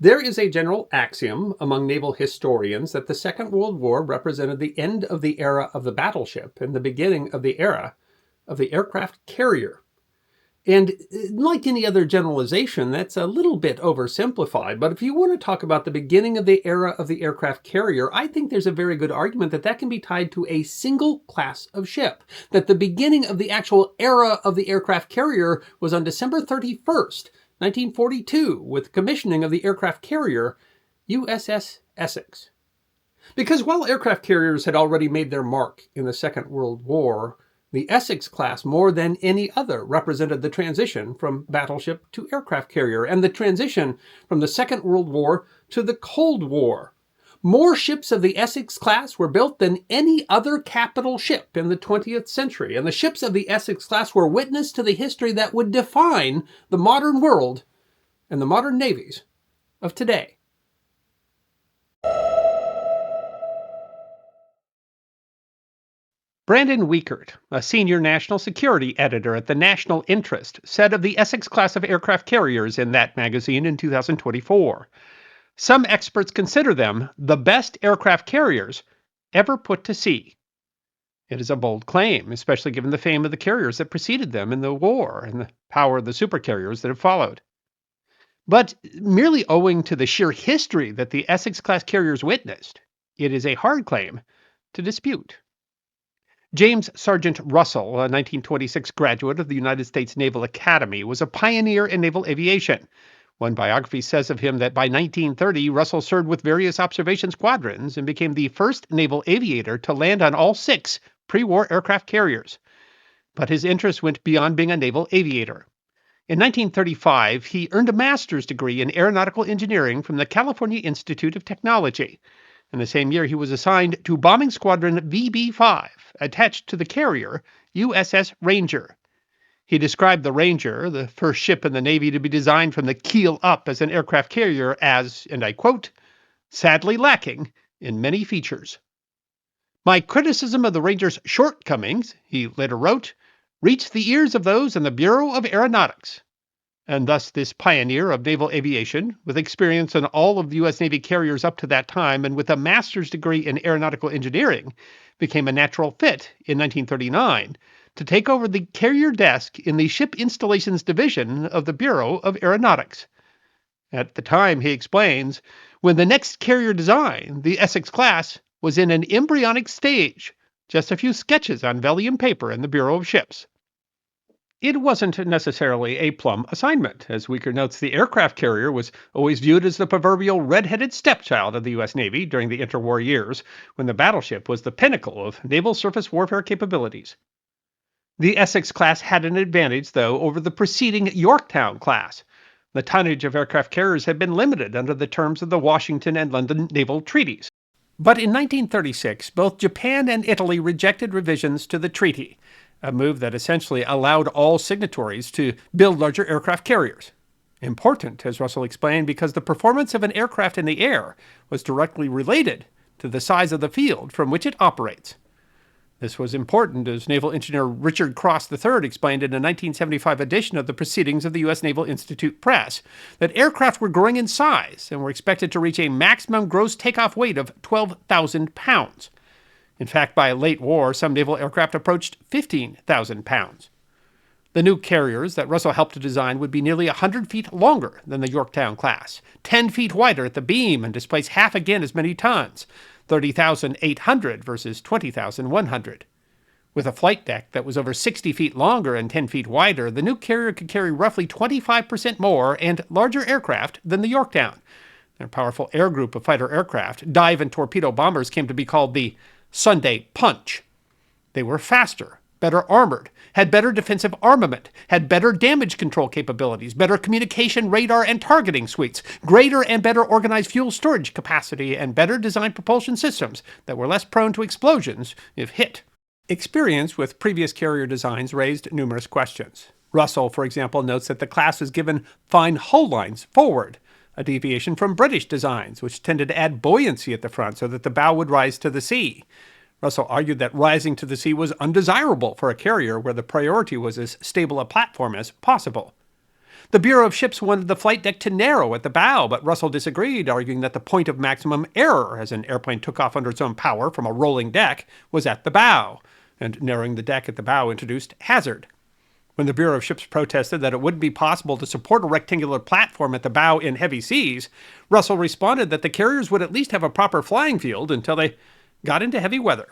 There is a general axiom among naval historians that the Second World War represented the end of the era of the battleship and the beginning of the era of the aircraft carrier. And like any other generalization, that's a little bit oversimplified. But if you want to talk about the beginning of the era of the aircraft carrier, I think there's a very good argument that that can be tied to a single class of ship. That the beginning of the actual era of the aircraft carrier was on December 31st, 1942, with commissioning of the aircraft carrier USS Essex. Because while aircraft carriers had already made their mark in the Second World War, the Essex Class, more than any other, represented the transition from battleship to aircraft carrier and the transition from the Second World War to the Cold War. More ships of the Essex Class were built than any other capital ship in the 20th century, and the ships of the Essex Class were witness to the history that would define the modern world and the modern navies of today. Brandon Wiechert, a senior national security editor at the National Interest, said of the Essex class of aircraft carriers in that magazine in 2024, "Some experts consider them the best aircraft carriers ever put to sea." It is a bold claim, especially given the fame of the carriers that preceded them in the war and the power of the supercarriers that have followed. But merely owing to the sheer history that the Essex class carriers witnessed, it is a hard claim to dispute. James Sergeant Russell, a 1926 graduate of the United States Naval Academy, was a pioneer in naval aviation. One biography says of him that by 1930, Russell served with various observation squadrons and became the first naval aviator to land on all 6 pre-war aircraft carriers. But his interest went beyond being a naval aviator. In 1935, he earned a master's degree in aeronautical engineering from the California Institute of Technology. In the same year, he was assigned to Bombing Squadron VB-5, attached to the carrier USS Ranger. He described the Ranger, the first ship in the Navy to be designed from the keel up as an aircraft carrier, as, and I quote, "sadly lacking in many features." "My criticism of the Ranger's shortcomings," he later wrote, "reached the ears of those in the Bureau of Aeronautics." And thus this pioneer of naval aviation, with experience in all of the U.S. Navy carriers up to that time and with a master's degree in aeronautical engineering, became a natural fit in 1939 to take over the carrier desk in the Ship Installations Division of the Bureau of Aeronautics. At the time, he explains, when the next carrier design, the Essex class, was in an embryonic stage, just a few sketches on vellum paper in the Bureau of Ships. It wasn't necessarily a plum assignment. As Wiechert notes, the aircraft carrier was always viewed as the proverbial red-headed stepchild of the U.S. Navy during the interwar years, when the battleship was the pinnacle of naval surface warfare capabilities. The Essex class had an advantage, though, over the preceding Yorktown class. The tonnage of aircraft carriers had been limited under the terms of the Washington and London naval treaties. But in 1936, both Japan and Italy rejected revisions to the treaty, a move that essentially allowed all signatories to build larger aircraft carriers. Important, as Russell explained, because the performance of an aircraft in the air was directly related to the size of the field from which it operates. This was important, as Naval Engineer Richard Cross III explained in a 1975 edition of the Proceedings of the U.S. Naval Institute Press, that aircraft were growing in size and were expected to reach a maximum gross takeoff weight of 12,000 pounds. In fact, by late war, some naval aircraft approached 15,000 pounds. The new carriers that Russell helped to design would be nearly 100 feet longer than the Yorktown class, 10 feet wider at the beam, and displace half again as many tons, 30,800 versus 20,100. With a flight deck that was over 60 feet longer and 10 feet wider, the new carrier could carry roughly 25% more and larger aircraft than the Yorktown. Their powerful air group of fighter aircraft, dive and torpedo bombers, came to be called the Sunday Punch. They were faster, better armored, had better defensive armament, had better damage control capabilities, better communication, radar, and targeting suites, greater and better organized fuel storage capacity, and better designed propulsion systems that were less prone to explosions if hit. Experience with previous carrier designs raised numerous questions. Russell, for example, notes that the class was given fine hull lines forward, a deviation from British designs, which tended to add buoyancy at the front so that the bow would rise to the sea. Russell argued that rising to the sea was undesirable for a carrier where the priority was as stable a platform as possible. The Bureau of Ships wanted the flight deck to narrow at the bow, but Russell disagreed, arguing that the point of maximum error, as an airplane took off under its own power from a rolling deck, was at the bow, and narrowing the deck at the bow introduced hazard. When the Bureau of Ships protested that it wouldn't be possible to support a rectangular platform at the bow in heavy seas, Russell responded that the carriers would at least have a proper flying field until they got into heavy weather.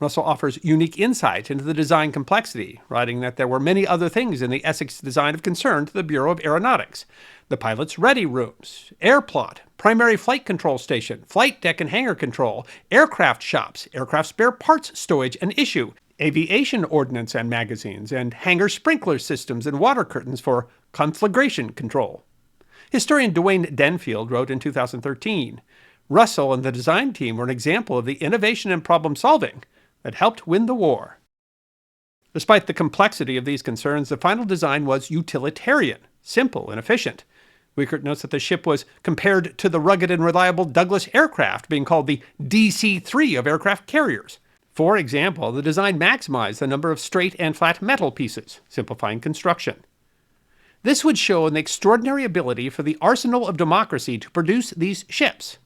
Russell offers unique insight into the design complexity, writing that there were many other things in the Essex design of concern to the Bureau of Aeronautics: the pilot's ready rooms, air plot, primary flight control station, flight deck and hangar control, aircraft shops, aircraft spare parts storage and issue, aviation ordnance and magazines, and hangar sprinkler systems and water curtains for conflagration control. Historian Dwayne Denfield wrote in 2013, Russell and the design team were an example of the innovation and problem solving that helped win the war. Despite the complexity of these concerns, the final design was utilitarian, simple, and efficient. Wiechert notes that the ship was compared to the rugged and reliable Douglas aircraft, being called the DC-3 of aircraft carriers. For example, the design maximized the number of straight and flat metal pieces, simplifying construction. This would show an extraordinary ability for the arsenal of democracy to produce these ships.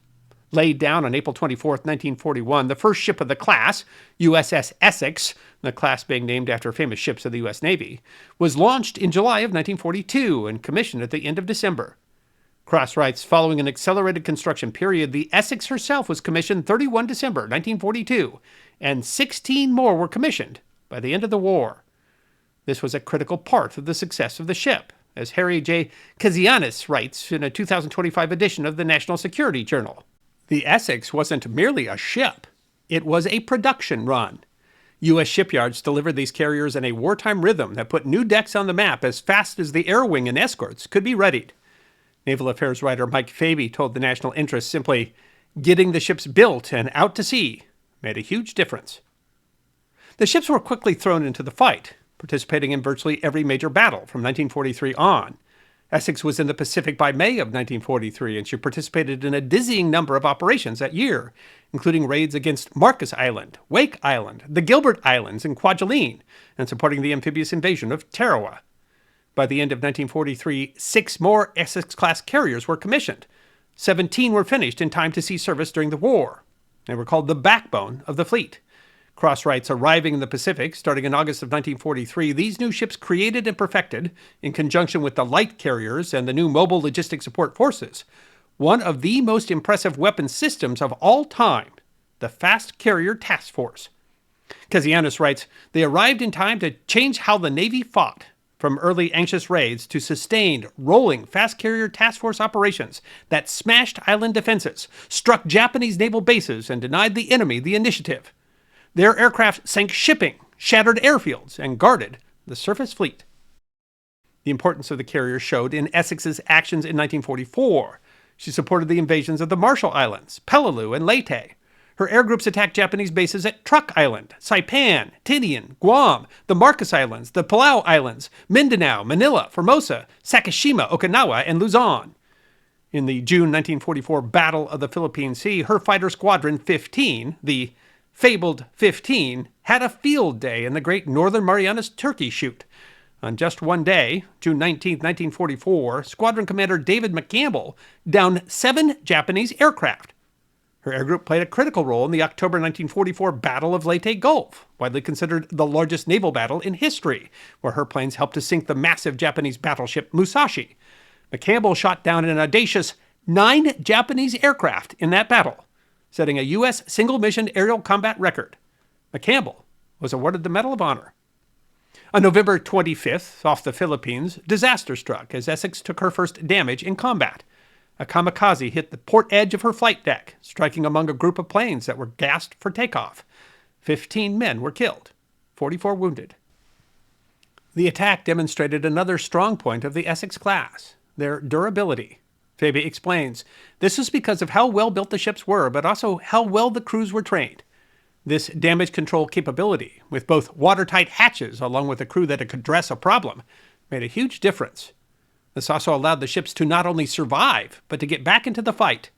Laid down on April 24, 1941, the first ship of the class, USS Essex, the class being named after famous ships of the U.S. Navy, was launched in July of 1942 and commissioned at the end of December. Cross writes, following an accelerated construction period, the Essex herself was commissioned 31 December 1942, and 16 more were commissioned by the end of the war. This was a critical part of the success of the ship, as Harry J. Kazianis writes in a 2025 edition of the National Security Journal. The Essex wasn't merely a ship, it was a production run. U.S. shipyards delivered these carriers in a wartime rhythm that put new decks on the map as fast as the air wing and escorts could be readied. Naval Affairs writer Mike Faby told the National Interest simply, getting the ships built and out to sea made a huge difference. The ships were quickly thrown into the fight, participating in virtually every major battle from 1943 on. Essex was in the Pacific by May of 1943, and she participated in a dizzying number of operations that year, including raids against Marcus Island, Wake Island, the Gilbert Islands, and Kwajalein, and supporting the amphibious invasion of Tarawa. By the end of 1943, 6 more Essex Class carriers were commissioned. 17 were finished in time to see service during the war. They were called the backbone of the fleet. Cross writes, arriving in the Pacific starting in August of 1943, these new ships created and perfected, in conjunction with the light carriers and the new mobile logistic support forces, one of the most impressive weapon systems of all time, the Fast Carrier Task Force. Kazianis writes, they arrived in time to change how the Navy fought, from early anxious raids to sustained, rolling fast carrier task force operations that smashed island defenses, struck Japanese naval bases, and denied the enemy the initiative. Their aircraft sank shipping, shattered airfields, and guarded the surface fleet. The importance of the carrier showed in Essex's actions in 1944. She supported the invasions of the Marshall Islands, Peleliu, and Leyte. Her air groups attacked Japanese bases at Truk Island, Saipan, Tinian, Guam, the Marcus Islands, the Palau Islands, Mindanao, Manila, Formosa, Sakishima, Okinawa, and Luzon. In the June 1944 Battle of the Philippine Sea, her fighter squadron 15, the fabled 15, had a field day in the Great Northern Marianas Turkey Shoot. On just one day, June 19, 1944, Squadron Commander David McCampbell downed 7 Japanese aircraft. Her air group played a critical role in the October 1944 Battle of Leyte Gulf, widely considered the largest naval battle in history, where her planes helped to sink the massive Japanese battleship Musashi. McCampbell shot down an audacious 9 Japanese aircraft in that battle, setting a U.S. single-mission aerial combat record. McCampbell was awarded the Medal of Honor. On November 25th, off the Philippines, disaster struck as Essex took her first damage in combat. A kamikaze hit the port edge of her flight deck, striking among a group of planes that were gassed for takeoff. 15 men were killed, 44 wounded. The attack demonstrated another strong point of the Essex class, their durability. Faby explains, this is because of how well built the ships were, but also how well the crews were trained. This damage control capability, with both watertight hatches along with a crew that could address a problem, made a huge difference. This also allowed the ships to not only survive, but to get back into the fight.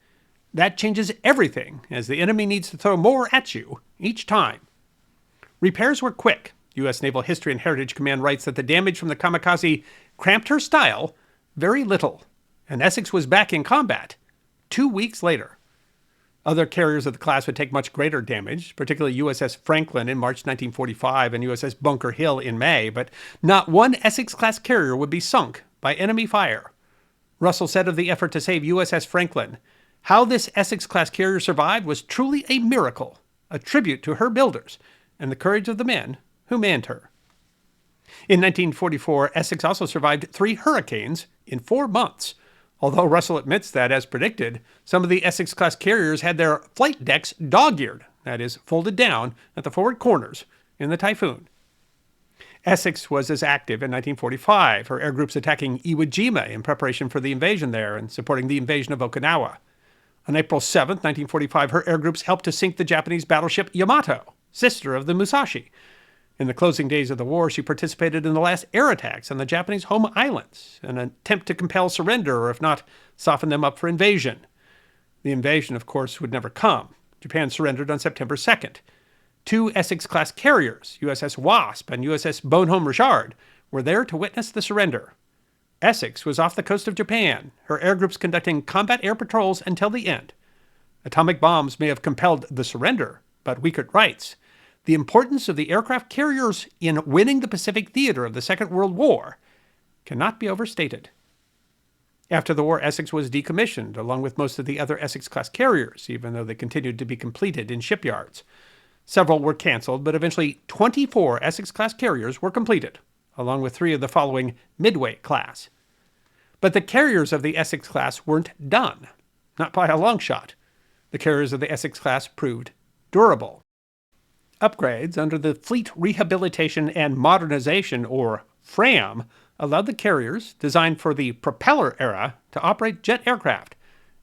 That changes everything, as the enemy needs to throw more at you each time. Repairs were quick. U.S. Naval History and Heritage Command writes that the damage from the kamikaze cramped her style very little, and Essex was back in combat 2 weeks later. Other carriers of the class would take much greater damage, particularly USS Franklin in March 1945 and USS Bunker Hill in May, but not one Essex-class carrier would be sunk by enemy fire. Russell said of the effort to save USS Franklin, "How this Essex-class carrier survived was truly a miracle, a tribute to her builders and the courage of the men who manned her." In 1944, Essex also survived 3 hurricanes in 4 months, although Russell admits that, as predicted, some of the Essex-class carriers had their flight decks dog-eared, that is, folded down at the forward corners in the typhoon. Essex was as active in 1945, her air groups attacking Iwo Jima in preparation for the invasion there and supporting the invasion of Okinawa. On April 7, 1945, her air groups helped to sink the Japanese battleship Yamato, sister of the Musashi. In the closing days of the war, she participated in the last air attacks on the Japanese home islands, an attempt to compel surrender or, if not, soften them up for invasion. The invasion, of course, would never come. Japan surrendered on September 2nd. 2 Essex-class carriers, USS Wasp and USS Bonhomme Richard, were there to witness the surrender. Essex was off the coast of Japan, her air groups conducting combat air patrols until the end. Atomic bombs may have compelled the surrender, but Wiechert writes, "The importance of the aircraft carriers in winning the Pacific theater of the Second World War cannot be overstated." After the war, Essex was decommissioned, along with most of the other Essex-class carriers, even though they continued to be completed in shipyards. Several were canceled, but eventually 24 Essex-class carriers were completed, along with 3 of the following Midway class. But the carriers of the Essex class weren't done, not by a long shot. The carriers of the Essex class proved durable. Upgrades under the Fleet Rehabilitation and Modernization, or FRAM, allowed the carriers, designed for the propeller era, to operate jet aircraft,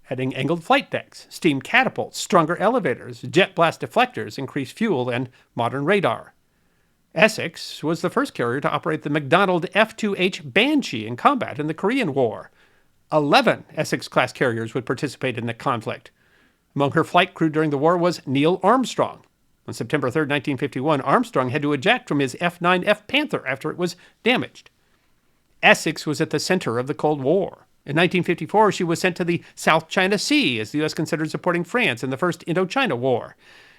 adding angled flight decks, steam catapults, stronger elevators, jet blast deflectors, increased fuel, and modern radar. Essex was the first carrier to operate the McDonnell F-2H Banshee in combat in the Korean War. 11 Essex-class carriers would participate in the conflict. Among her flight crew during the war was Neil Armstrong. On September 3, 1951, Armstrong had to eject from his F-9F Panther after it was damaged. Essex was at the center of the Cold War. In 1954, she was sent to the South China Sea as the U.S. considered supporting France in the First Indochina War.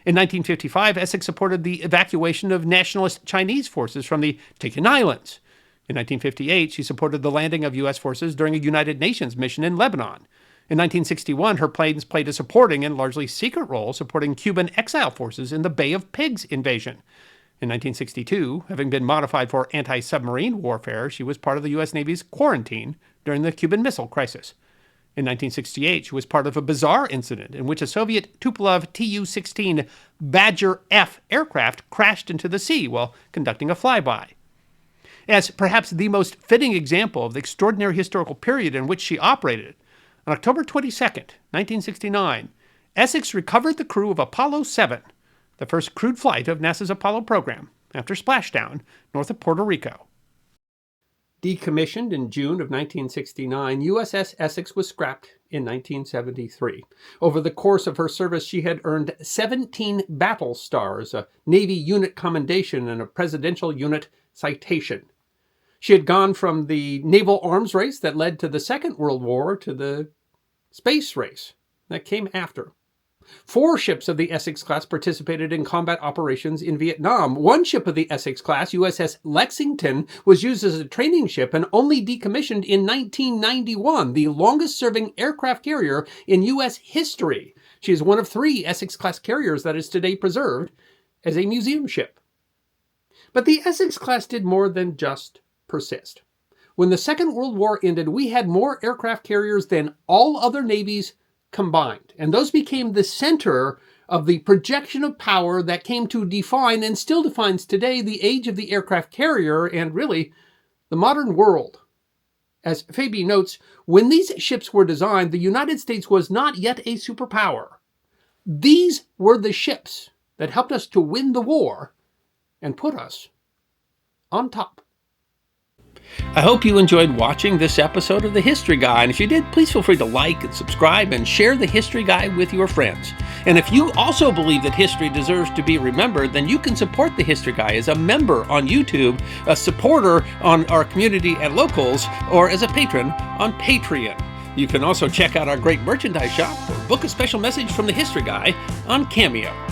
In 1955, Essex supported the evacuation of nationalist Chinese forces from the Taken Islands. In 1958, she supported the landing of U.S. forces during a United Nations mission in Lebanon. In 1961, her planes played a supporting and largely secret role supporting Cuban exile forces in the Bay of Pigs invasion. In 1962, having been modified for anti-submarine warfare, she was part of the U.S. Navy's quarantine during the Cuban Missile Crisis. In 1968, she was part of a bizarre incident in which a Soviet Tupolev Tu-16 Badger F aircraft crashed into the sea while conducting a flyby. As perhaps the most fitting example of the extraordinary historical period in which she operated, on October 22, 1969, Essex recovered the crew of Apollo 7, the first crewed flight of NASA's Apollo program, after splashdown north of Puerto Rico. Decommissioned in June of 1969, USS Essex was scrapped in 1973. Over the course of her service, she had earned 17 battle stars, a Navy unit commendation, and a Presidential Unit citation. She had gone from the naval arms race that led to the Second World War to the space race that came after. 4 ships of the Essex class participated in combat operations in Vietnam. 1 ship of the Essex class, USS Lexington, was used as a training ship and only decommissioned in 1991, the longest-serving aircraft carrier in U.S. history. She is one of 3 Essex class carriers that is today preserved as a museum ship. But the Essex class did more than just persist. When the Second World War ended, we had more aircraft carriers than all other navies combined, and those became the center of the projection of power that came to define, and still defines today, the age of the aircraft carrier and really the modern world. As Fabi notes, when these ships were designed, the United States was not yet a superpower. These were the ships that helped us to win the war and put us on top. I hope you enjoyed watching this episode of The History Guy, and if you did, please feel free to like and subscribe and share The History Guy with your friends. And if you also believe that history deserves to be remembered, then you can support The History Guy as a member on YouTube, a supporter on our community at Locals, or as a patron on Patreon. You can also check out our great merchandise shop or book a special message from The History Guy on Cameo.